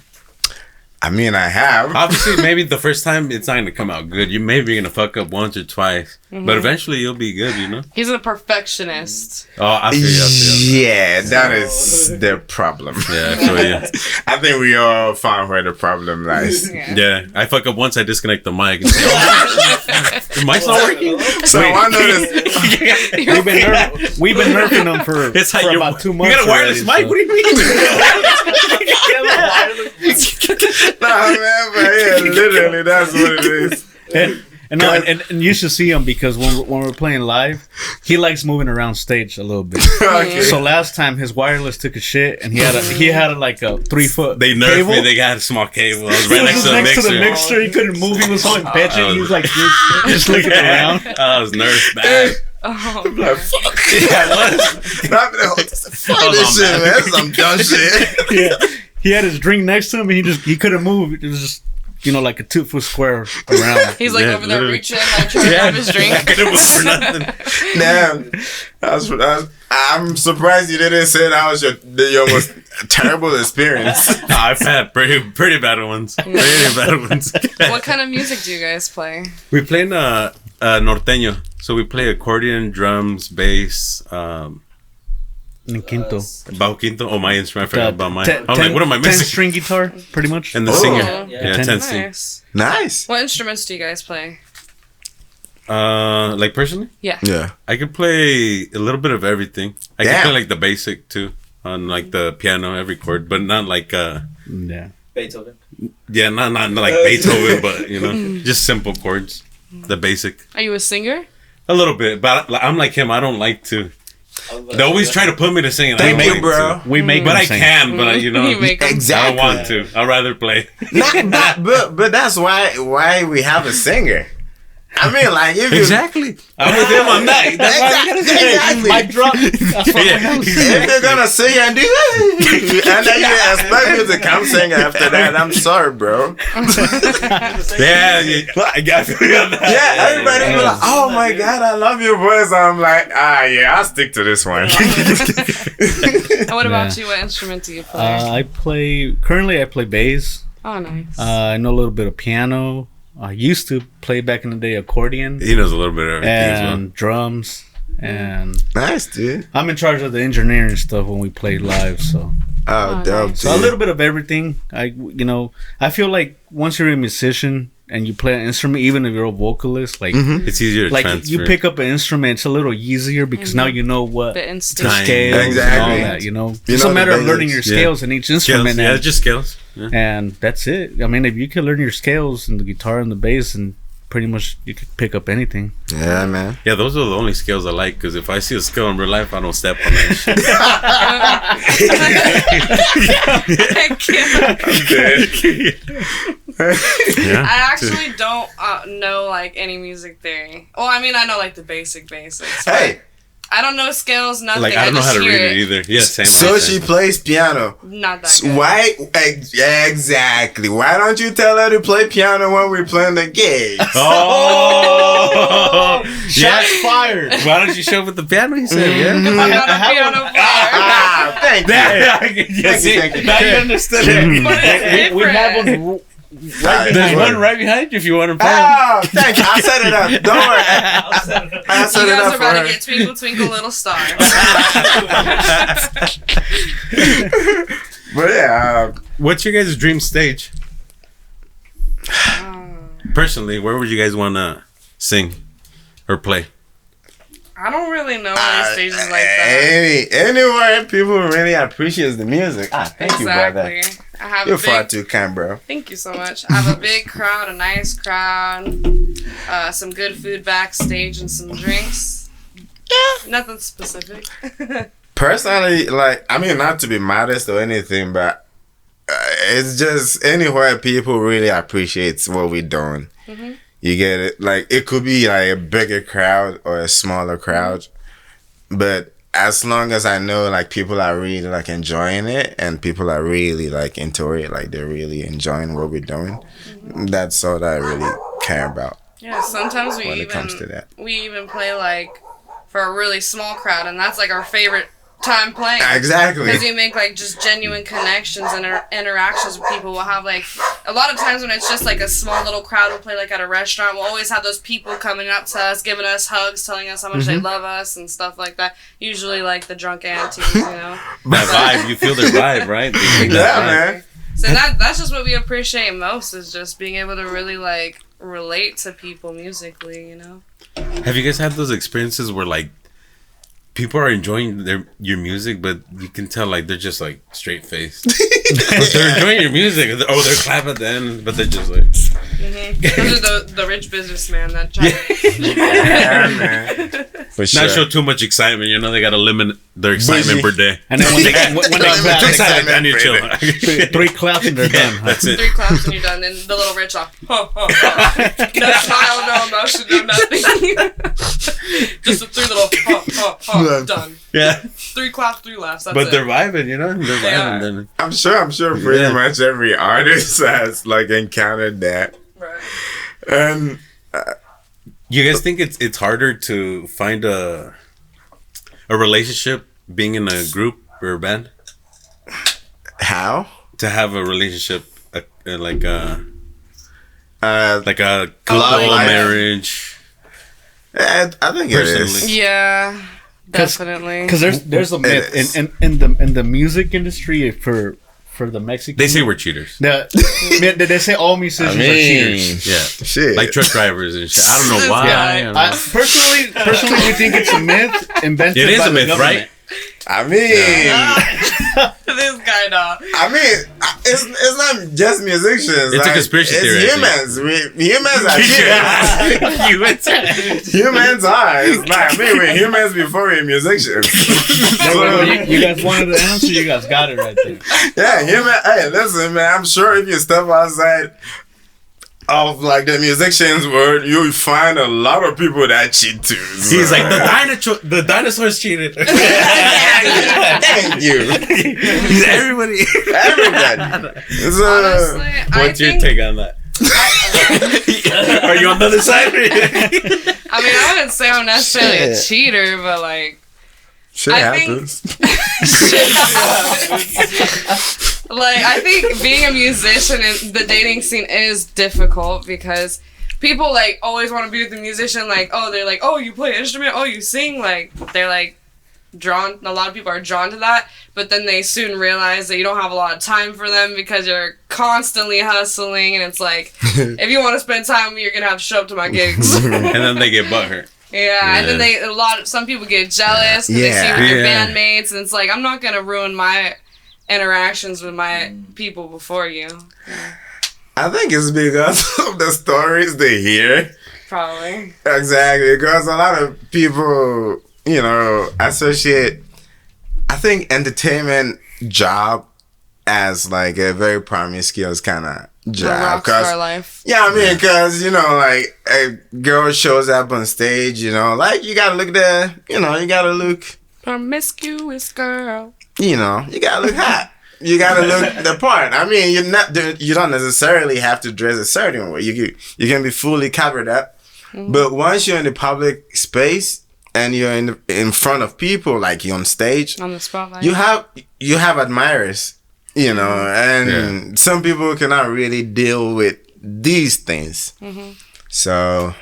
I mean, I have. Obviously, maybe the first time it's not going to come out good. You maybe you're going to fuck up once or twice. But eventually you'll be good, you know? He's a perfectionist. Oh, I feel you. Yeah, that is the problem. Yeah, I feel you. I think we all found where the problem lies. Yeah, I fuck up once, I disconnect the mic. And say, oh, the mic's not working? So I noticed. We've been nerfing them for It's like about 2 months. You got a wireless already, mic? What do you mean? Nah, man, but yeah, literally, that's what it is. And, no, and you should see him because when we're playing live, he likes moving around stage a little bit. Okay. So last time his wireless took a shit and he had like a 3-foot They nerfed cable. me. They got a small cable. I was He right was next just to the next to mixer. the mixer. He couldn't move. He was so bitching. He was like just looking Yeah. around. I was nerfed bad. Oh, Like, fuck. Yeah, I was. Fuck this I was shit, on man. that. That's some dumb shit. Yeah, he had his drink next to him. And he couldn't move. It was just like a 2-foot square around. he's like Yeah, over there literally. reaching, like trying to have his drink. I couldn't move for nothing. Damn. I'm surprised you didn't say that was your most terrible experience. I've had pretty bad ones. Pretty bad ones. What kind of music do you guys play? We play in norteño. So we play accordion, drums, bass, In quinto. bajo quinto. Oh, my instrument. I forgot about mine. I'm like, Ten- what am I missing? 10-string guitar, pretty much. And the Oh. singer. Yeah. Yeah, 10 string. Nice. Nice. What instruments do you guys play? Like personally, Yeah. Yeah. I can play a little bit of everything. I Damn. can play like the basic too on like the piano, every chord, but not like Yeah. Beethoven. yeah, not like Beethoven, but just simple chords, the basic. Are you a singer? A little bit, but I'm like him. I don't like to. They always try to put me to sing. And I Thank don't you, like bro. to. We make But him I sing. can, but You make 'em. I Exactly. don't want to. I'd rather play. but that's why we have a singer. I mean, like if you Exactly. I'm with him on that. That's why I gotta say. Exactly. Mic drop. That's what Yeah. we have. if you're gonna sing and do and then you expect me to come sing after that, I'm sorry, bro. Yeah, I got to be on that. Yeah, everybody be like, "Oh my god, I love your voice." I'm like, yeah, I'll stick to this one. And what about Yeah. you? What instrument do you play? Currently I play bass. Oh, nice. I know a little bit of piano. I used to play back in the day accordion He knows a little bit of everything as well. and drums. And Nice, dude. I'm in charge of the engineering stuff when we play live. So, Oh, Oh, dope, nice. so a dude. little bit of everything. I feel like once you're a musician and you play an instrument, even if you're a vocalist, like It's easier to like transfer. you pick up an instrument, it's a little easier because now you know what The the instinct. Time. scales and all Exactly. that. You It's know a the matter of learning basics. your Yeah. scales in each Scales. instrument. Yeah, and, just scales. Yeah. and that's it. I mean, if you can learn your scales in the guitar and the bass, and pretty much you could pick up anything. Yeah, man. Yeah, those are the only scales I like because if I see a scale in real life, I don't step on that shit. Yeah. I actually don't know like any music theory. Well, I mean, I know like the basics. Hey, I don't know scales, nothing. Like I don't know how just to hear read it either. Yeah, same. so same. she plays piano. Not that good. Why? Exactly. Why don't you tell her to play piano when we're playing the game? Oh, Shots fired. Why don't you show up with the piano? He said, I'm yeah. not a piano player. Thank you. Yeah, see, thank you. now you understood it. But it's We have different. one. There's one right behind you if you want to play. Oh, thank you. I set it up. Don't worry. I set You it guys up are for about her. to get Twinkle Twinkle Little Star. But yeah, What's your guys' dream stage? Personally, where would you guys want to sing or play? I don't really know any stages like that. anywhere people really appreciate the music. Thank you, brother. Exactly. I have You're a far big. too kind, bro. Thank you so much. I have a big crowd, a nice crowd, some good food backstage, and some drinks. Nothing specific. Personally, like, I mean, not to be modest or anything, but it's just anywhere people really appreciate what we're doing. Mm-hmm. You get it? Like, it could be like a bigger crowd or a smaller crowd, but as long as I know, like, people are really like enjoying it and people are really like into it, like they're really enjoying what we're doing, that's all that I really care about Yeah, sometimes when it comes to that. we even play like for a really small crowd, and that's like our favorite time playing. Exactly. Because we make like just genuine connections and interactions with people. We'll have like a lot of times when it's just like a small little crowd, we'll play like at a restaurant. We'll always have those people coming up to us, giving us hugs, telling us how much they love us and stuff like that. Usually like the drunk aunties, you know. That vibe, you feel their vibe, right? They bring that Yeah, vibe. man. So that's just what we appreciate most, is just being able to really like relate to people musically, you know. Have you guys had those experiences where like people are enjoying your music, but you can tell like they're just like straight faced. They're enjoying your music. Oh, they're clapping at the end, but they're just like. Those are the rich businessman that try. Yeah, man. For sure. Not show too much excitement. You know, they got to limit their excitement per day. And then when they clap, Too excited, I need to chill. 3 claps and they're done. That's it. 3 claps and you're done. And the little rich off. No smile, no emotion, no nothing. Just 3 little done. Yeah. 3 claps, 3 laughs. That's But it. they're vibing, you know? They're They vibing. are. Then. I'm sure pretty much every artist has like encountered that. Right. And You guys think it's harder to find a relationship being in a group or a band? how? To have a relationship like a Love couple life. marriage. I think it is. Personally. Yeah, definitely. Because there's a It myth is. in the music industry for the Mexican. They say we're cheaters. They say all musicians are cheaters. Yeah. Shit. Like truck drivers and shit. I don't know why. Yeah, I don't I, know. personally, we think it's a myth invented It is by a the myth, government. right? I mean, This guy, dog. it's not just musicians. It's a conspiracy it's theory, Humans are cheaters. Humans are. It's like, we're humans before we're musicians. So, You guys wanted the answer. You guys got it right there. yeah, Hey, listen, man. I'm sure if you step outside of like the musicians' world, you'll find a lot of people that cheat too. So. He's like the dinosaurs cheated. Thank you, He's everybody. everybody. So, Honestly, I What's your think, take on that? Are you on the other side? I mean, I wouldn't say I'm necessarily a Shit. cheater, but like, shit I think- happens. like I think being a musician in the dating scene is difficult because people like always want to be with a musician. Like, oh, they're like, oh, you play an instrument, oh, you sing. Like, they're like drawn. A lot of people are drawn to that, but then they soon realize that you don't have a lot of time for them because you're constantly hustling, and it's like, if you want to spend time with me, you're gonna have to show up to my gigs. And then they get butthurt. Yeah, and then some people get jealous because they see Yeah. you with your Yeah. bandmates, and it's like, I'm not gonna ruin my interactions with my people before you. I think it's because of the stories they hear. Probably. Exactly, because a lot of people, associate, I think, entertainment job as like a very promiscuous kind of The job. rock 'Cause- star life. yeah, I mean, because, like a girl shows up on stage, like you gotta look there, you gotta look, Promiscuous girl. you gotta look hot. You gotta look the part. I mean, you don't necessarily have to dress a certain way. You can be fully covered up. But once you're in the public space and you're in front of people, like you're on stage, On the spotlight. you have admirers, and some people cannot really deal with these things. So,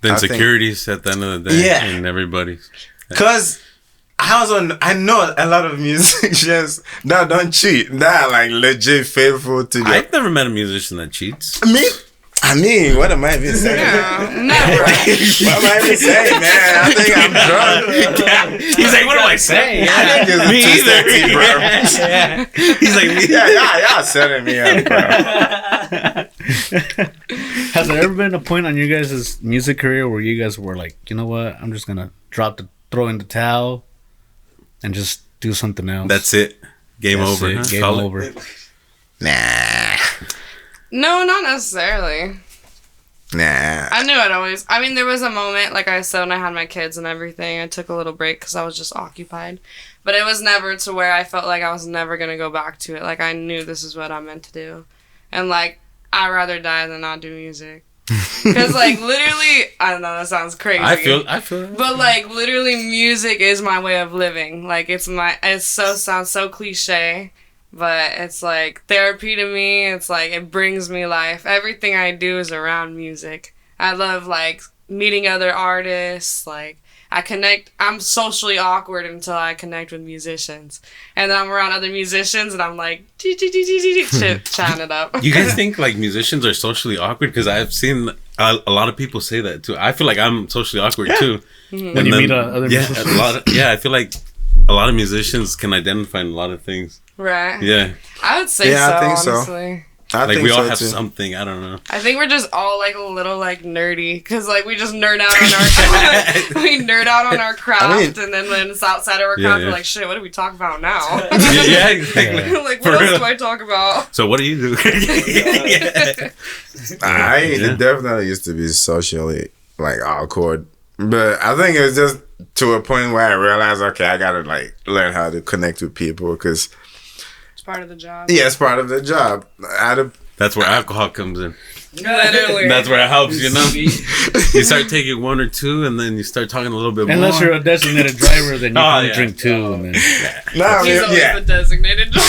The I think- insecurities at the end of the day. Yeah. And everybody's. cause I know a lot of musicians that don't cheat, that are like legit faithful to their. I've never met a musician that cheats. I mean, what am I even saying? Yeah, never. What am I even saying, man? I think I'm drunk. He's like, what do I say? I think it's Me too either. sexy, bro. He's like, Yeah, y'all setting me up, bro. Has there ever been a point on you guys' music career where you guys were like, you know what, I'm just gonna throw in the towel and just do something else? That's it. Game That's over. it. Huh? Game Call it. over. Nah. No, not necessarily. Nah. I knew I'd always. I mean, there was a moment, like I said, when I had my kids and everything. I took a little break because I was just occupied. But it was never to where I felt like I was never going to go back to it. Like, I knew this is what I meant to do. And, like, I'd rather die than not do music. Because, like, literally, I don't know, that sounds crazy. I feel it. But, like, literally, music is my way of living. Like, sounds so cliche. But it's like therapy to me. It's like it brings me life. Everything I do is around music. I love like meeting other artists. Like I'm socially awkward until I connect with musicians. And then I'm around other musicians and I'm like chatting it up. You guys think like musicians are socially awkward? Because I've seen a lot of people say that too. I feel like I'm socially awkward too. When you meet other musicians. I feel like a lot of musicians can identify in a lot of things. Right. Yeah. I would say Yeah, so, I think so. honestly. I Like think we all so have too. something. I don't know. I think we're just all like a little like nerdy because like we just nerd out on our we nerd out on our craft, and then when it's outside of our craft, we're like, shit, what do we talk about now? Yeah, exactly. Like, For what else real. do I talk about? So what do you do? Yeah. I definitely used to be socially like awkward, but I think it was just to a point where I realized, okay, I gotta like learn how to connect with people because It's part of the job. yeah, it's part of the job. That's where alcohol comes in. Literally. That's where it helps, you know. You start taking one or two, and then you start talking a little bit more. Unless you're a designated driver, then you Oh, can yeah. drink two. And then, No, I He's mean, always yeah, the designated driver.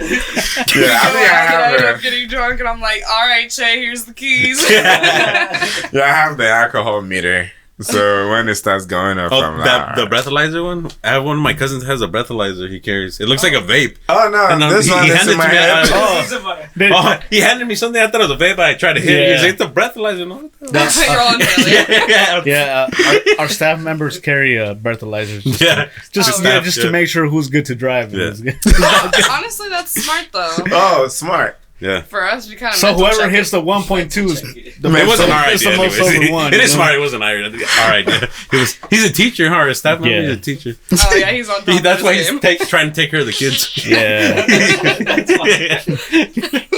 yeah. I think I I end have up getting drunk, and I'm like, all right, Che, here's the keys. I have the alcohol meter. So when it starts going up, Oh, I'm like, that, the all right. breathalyzer one? I have one of my cousins has a breathalyzer he carries. It looks like a vape. Oh no, And, this he one is handed in my to me, head. Oh, he handed me something. I thought it was a vape. I tried to hit it. Yeah. He's like, it's a breathalyzer. No, You're all inhaling. yeah. yeah, our staff members carry breathalyzers. Just, Yeah. just to make sure who's good to drive. Yeah. Honestly, that's smart though. Oh, smart. Yeah. For us, we kind of So whoever hits the 1.2 is the It wasn't our it's idea. the most anyways. over one. It you is know? smart. It wasn't our idea. He's a teacher, huh? Or a staff member. Yeah. He's a teacher. Oh yeah, he's on top That's of why his he's game. trying to take care of the kids. Yeah,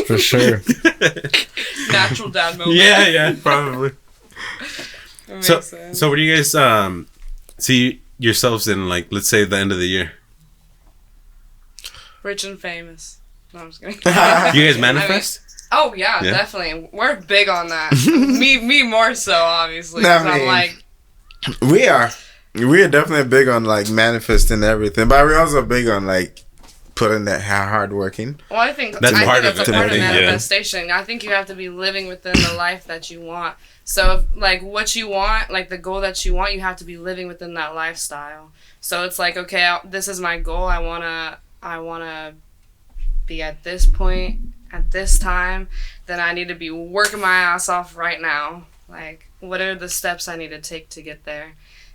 for sure. Natural dad moment. Yeah, probably. That makes So, sense. so what do you guys see yourselves in, like, let's say the end of the year? Rich and famous. No, I'm just kidding. You guys manifest? Oh yeah, Yeah. definitely. We're big on that. me more so, obviously. I 'cause I'm mean- like, We are definitely big on like manifesting everything, but we're also big on like putting that hard working. well, I think That's I part think of it's it. a part of Yeah. manifestation. I think you have to be living within the life that you want. So, if, like, what you want, like the goal that you want, you have to be living within that lifestyle. So it's like, okay, this is my goal. I wanna be at this point at this time. Then I need to be working my ass off right now. Like, what are the steps I need to take to get there?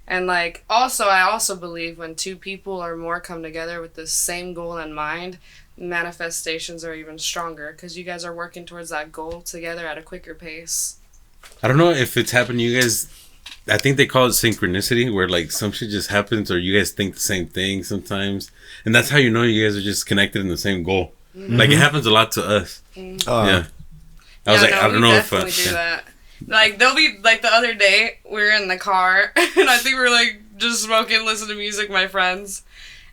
And like, I also believe when two people or more come together with the same goal in mind, manifestations are even stronger because you guys are working towards that goal together at a quicker pace. I don't know if it's happened to you guys. I think they call it synchronicity, where like some shit just happens, or you guys think the same thing sometimes, and that's how you know you guys are just connected in the same goal. Like it happens a lot to us. Yeah. I was like, I don't know if. Definitely do that. Like, they'll be like the other day we were in the car and I think we were like just smoking, listening to music, my friends,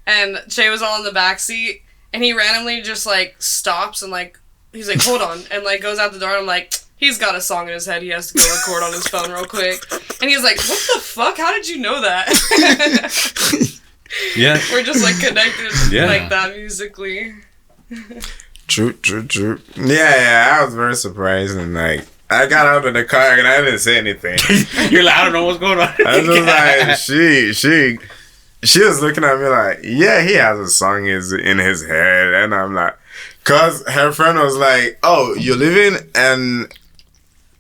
and Che was all in the back seat and he randomly just like stops and like he's like, hold on, and like goes out the door and I'm like, he's got a song in his head, he has to go record on his phone real quick, and he's like, what the fuck, how did you know that? Yeah. We're just like connected Yeah. like that musically. True. Yeah, I was very surprised and like I got out of the car and I didn't say anything. You're like, I don't know what's going on. I was just like, she was looking at me like, yeah, he has a song in his head, and I'm like, cause her friend was like, oh, you living, and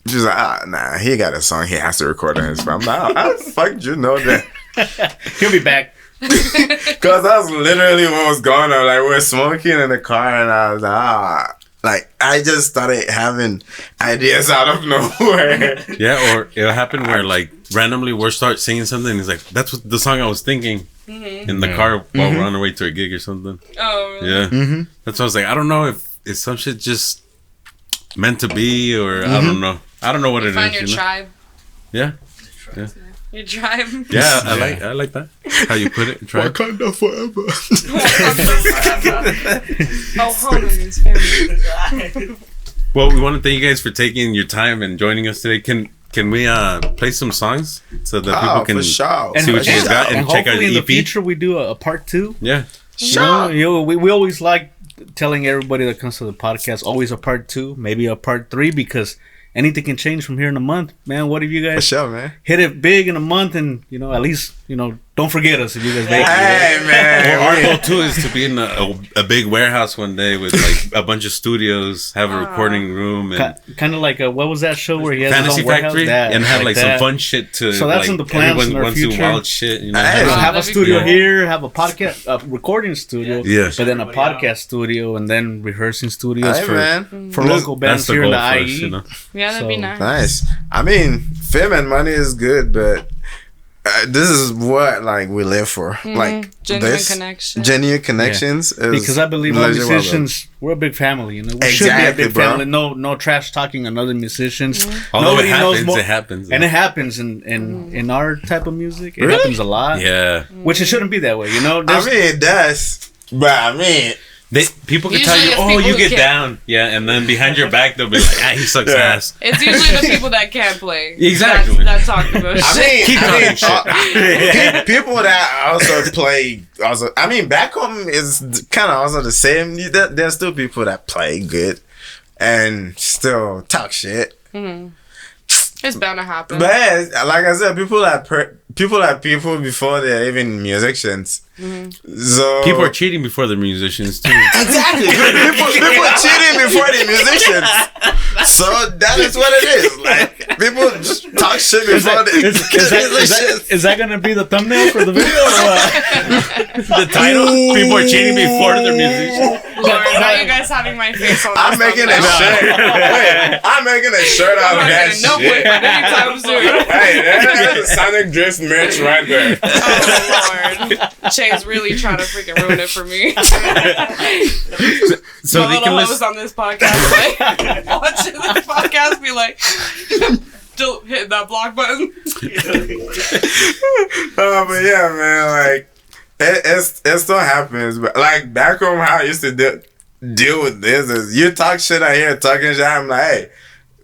she's like, nah, he got a song he has to record on his phone. I'm like, how the fuck did you know that? He'll be back. Cause that's literally what was going on. Like, we're smoking in the car, and I was like, like, I just started having ideas out of nowhere. Yeah, or it'll happen where like randomly we'll start singing something. And it's like, that's what the song I was thinking in the car while we're on our way to a gig or something. Oh, really? Yeah. That's what I was like. I don't know if some shit just meant to be, or I don't know. I don't know what it is. Find your you know? tribe. Yeah. Your tribe. Yeah, I like that. How you put it. Try. Wakanda forever. Oh, home means family. Well, we want to thank you guys for taking your time and joining us today. Can we play some songs so that people can for sure. see what you guys got and check out hopefully the in the EP? future we do a part 2. Yeah. We always like telling everybody that comes to the podcast always a part 2, maybe a part 3, because anything can change from here in a month, man. What if you For guys sure, man. hit it big in a month and at least don't forget us if you guys make it. Hey man, Our goal too is to be in a big warehouse one day with like a bunch of studios, have a recording room, and Kind of like what was that show where he has Fantasy his own warehouse? Factory, That, and have like some that. fun shit to. So that's like, in the plans everyone in our wants to do future. wild shit, you know. Hey. Have a that'd be studio cool. here, have a podcast, a recording studio, Yes. but then a podcast studio, and then rehearsing studios Hey, for man. local bands That's the here in goal the for IE. us, you know. Yeah, that'd be So, nice. Nice. I mean, fame and money is good, but this is what like we live for. Like Genuine this, connection. genuine connections. Is Because I believe all leisure well done. musicians, we're a big family. You know, we should be a Exactly, big bro. family. No trash talking on other musicians. Although Nobody it knows happens, more, it happens. and it happens in our type of music. It Really? happens a lot. Yeah. Which it shouldn't be that way. You know, I There's- mean, it does, but I mean, People can tell Usually you, it's oh, people you who get can't. down. Yeah, and then behind your back, they'll be like, ah, he sucks Yeah. ass. It's usually the people that can't play. Exactly. That talk about I shit. mean, Keep talking shit. People that also play, also, I mean, back home is kind of also the same. There's still people that play good and still talk shit. It's bound to happen. But like I said, people are people before they're even musicians. So People are cheating before they're musicians, too. exactly people cheating before they're musicians. So that is what it is. Like people just talk shit before they musicians. is that gonna be the thumbnail for the video? Or what? The title? People are cheating before they're musicians. Lord, why are you guys having my face on I'm this making a thumbnail? shirt. Wait, I'm making a shirt out I'm of not that getting no shit. boyfriend anytime soon. Hey, that's the Sonic Drift merch right there. Oh Lord, Shay's really trying to freaking ruin it for me. So My they little can host listen. on this podcast, like watching this podcast, be like, still hitting that block button. Oh, but yeah, man, like it still happens. But like back home, how I used to deal with this is you talk shit out here talking shit. I'm like, hey,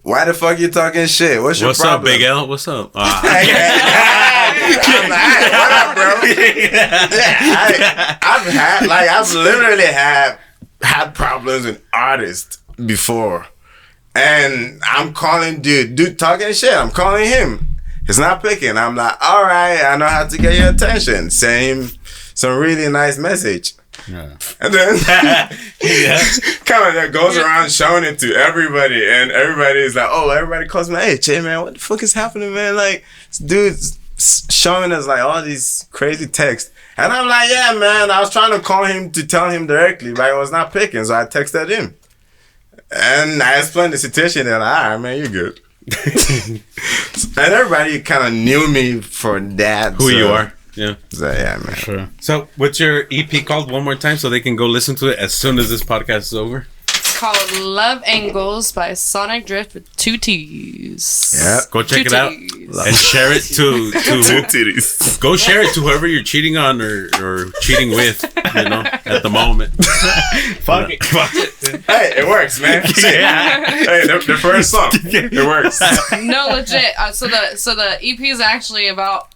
why the fuck you talking shit? What's your What's up, problem? Big L? What's up? I'm like, hey, what up, bro? Yeah, I've literally had problems with artists before, and I'm calling dude talking shit. I'm calling him. He's not picking. I'm like, all right, I know how to get your attention. Send him some really nice message. Yeah. And then kind of goes around showing it to everybody, and everybody is like, oh, everybody calls me, hey, Che, man, what the fuck is happening, man? Like, this dude's showing us like all these crazy texts. And I'm like, yeah, man, I was trying to call him to tell him directly, but I was not picking, so I texted him. And I explained the situation, and like, all right, man, you're good. And everybody kind of knew me for that. Who you are. Yeah. So, yeah, man. Sure. So, what's your EP called one more time so they can go listen to it as soon as this podcast is over? It's called Love Angles by Sonic Drift with 2 T's. Yeah. Go check Two it out T's. and share it to Titties. go share it to whoever you're cheating on or cheating with, you know, at the moment. Fuck it. Hey, it works, man. Hey, the first song, it works. No, legit. So the EP is actually about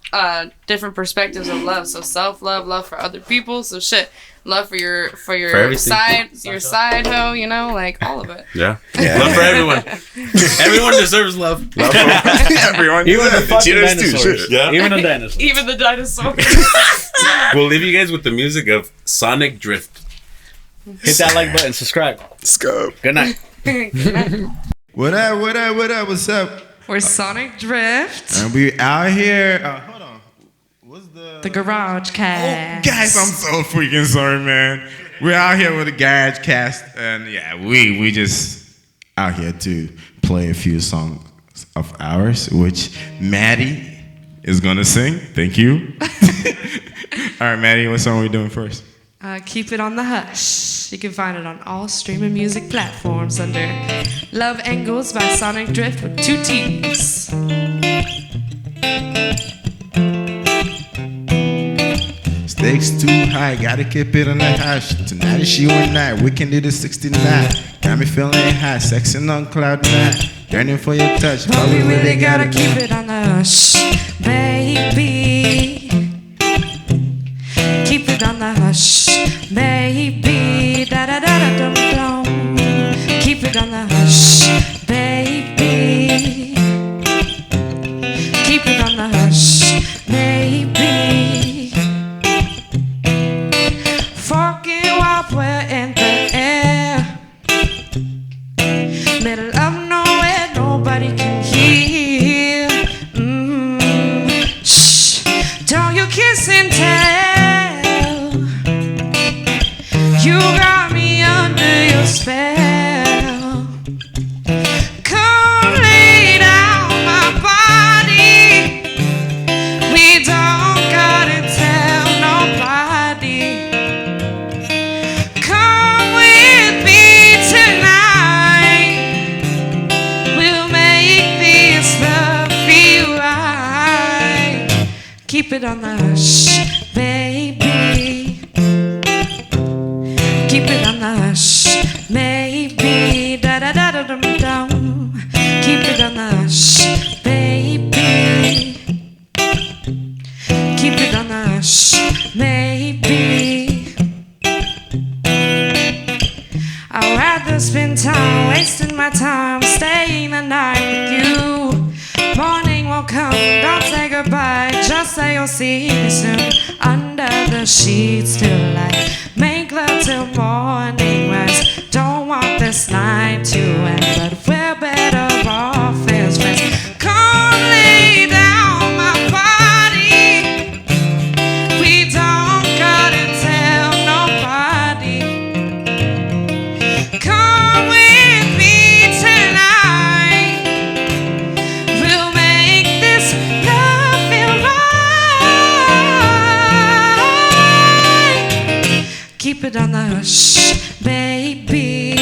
different perspectives of love. So self-love, love for other people. So shit, love for your everything. side hoe, you know, like all of it. Yeah. Yeah. Love for everyone. Everyone deserves love. Everyone, Even the fucking cheaters too. dinosaurs. Shit. Yeah. Even the dinosaurs. Even the dinosaurs. We'll leave you guys with the music of Sonic Drift. Hit that like button. Subscribe. Let's go. Good night. What up, what up, what up, what's up? We're Sonic Drift, And we out here. Hold on. What's the Garage Cast. Guys, I'm so freaking sorry, man. We're out here with the Garage Cast. And yeah, we just out here to play a few songs of ours, which Maddie is going to sing. Thank you. All right, Maddie, what song are we doing first? Keep It on the Hush. You can find it on all streaming music platforms under Love Angles by Sonic Drift with 2 T's. Stakes too high, gotta keep it on the hush. Tonight is you and I, we can do the 69. Got me feeling high, sexing on cloud 9. Yearning for your touch, But we really gotta keep it on the hush, baby. Keep it on the hush, baby. Da da da da dum dum. Keep it on the hush, baby. Keep it on the hush, baby. Keep it on the hush, baby. Keep it on the hush, maybe. Da da da da dum dum. Keep it on the hush, baby. Keep it on the hush, maybe. I'd rather spend time wasting my time staying the night with you. Morning will come, don't say goodbye, just say you'll see me soon. Under the sheets till I make love till morning rise. Don't want this night to end, but we're better off as friends. Come lay down my body. We don't gotta tell nobody. Come with me tonight. We'll make this love feel right. Keep it on the hush, baby.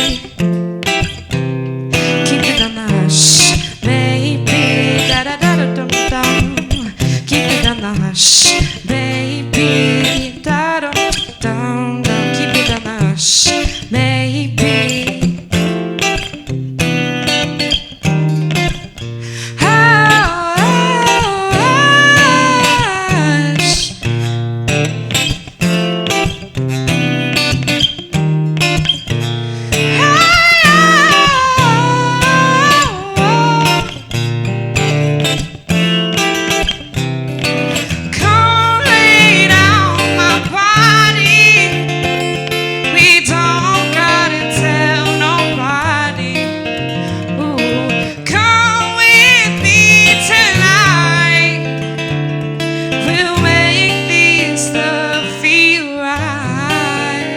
Keep it on the hush, baby. Da da da da dum dum. Keep it on the hush, baby. Da dum dum dum. Keep it on the hush, baby. Come lay down my body. We don't gotta tell nobody. Ooh, come with me tonight. We'll make this love feel right.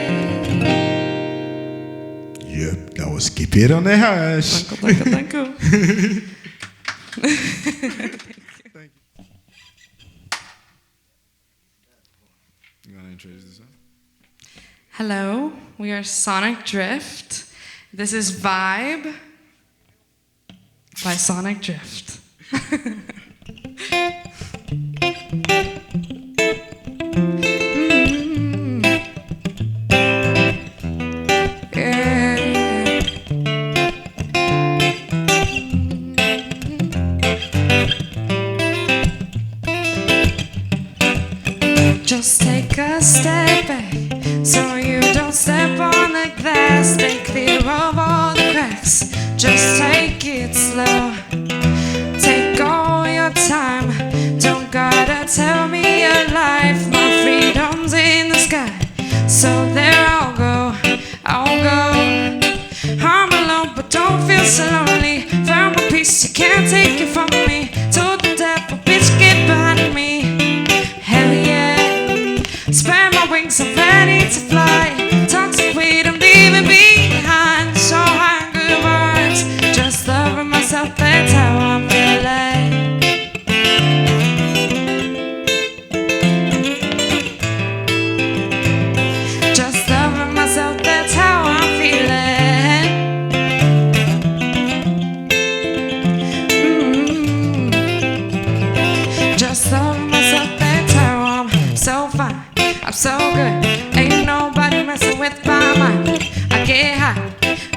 Yep, that was Keep It on the Hush. Thank you. You gonna introduce this one? Hello, we are Sonic Drift. This is Vibe by Sonic Drift. Yeah. Just take a step back so you don't step on the glass. Stay clear of all the cracks. Just take it slow. Take all your time. Don't gotta tell me your life. My freedom's in the sky. So there I'll go. I'll go. I'm alone, but don't feel so lonely. Found my peace, you can't take it from me. Told the devil, bitch, get behind me. Hell yeah. Spread my wings, I'm ready to fly. Toxic weight, I'm leaving behind. So high, good vibes. Just loving myself, that's how I'm feeling. Just loving myself, that's how I'm feeling. Just loving myself, that's how I'm so fine. I'm so good. Ain't nobody messing with my mind. I get high,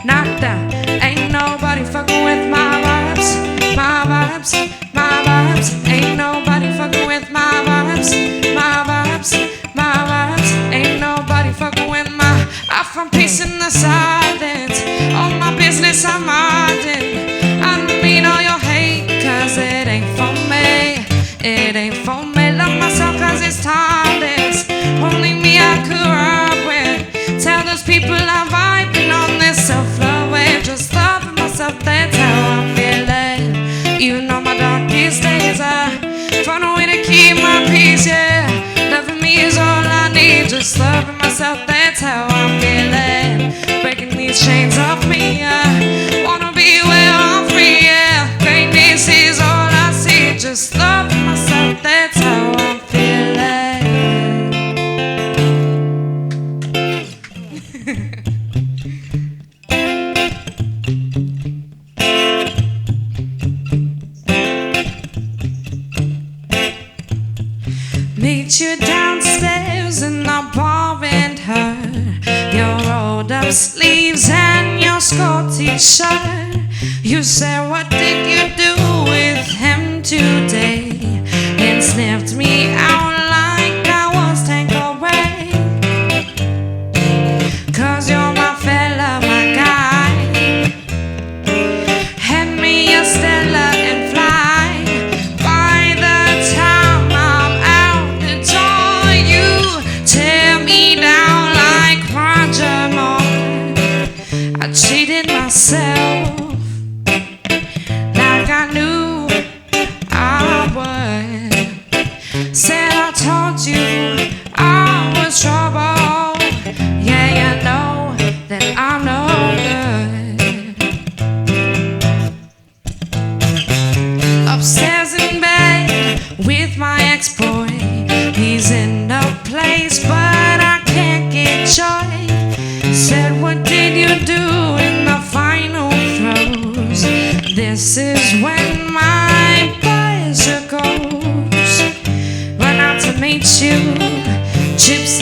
knocked down. Ain't nobody fucking with my vibes. My vibes, my vibes. Ain't nobody fucking with my vibes. My vibes, my vibes. Ain't nobody fucking with my. I found peace in the silence. All my business I'm minding. I don't mean all your hate, cause it ain't for me. It ain't for me. Love myself cause it's timeless. Only me I could ride with. Tell those people I'm vibing on this self-love wave. Just loving myself, that's how I'm feeling. Even on my darkest days, I find a way to keep my peace, yeah. Loving me is all I need. Just loving myself, that's how I'm feeling. Breaking these chains off me, I wanna be where I'm free, yeah. Greatness is all I see. Just loving myself, that's how I'm feeling. up sleeves and your skirt t-shirt. You said, what did you do with him today? And sniffed me out like I was Tanqueray. 'Cause you're my fella, my guy. Hand me a Stella and fly. By the time I'm out the door, you tear me down like Roger Moore. I cheated myself like I knew I would. Said I told you I was trouble. Yeah, you know that I'm no good. Upstairs in bed with my ex-boy. He's in no place, but I can't get joy. Said, what did you do in the final throes? This is when my bicycles run out to meet you. Chips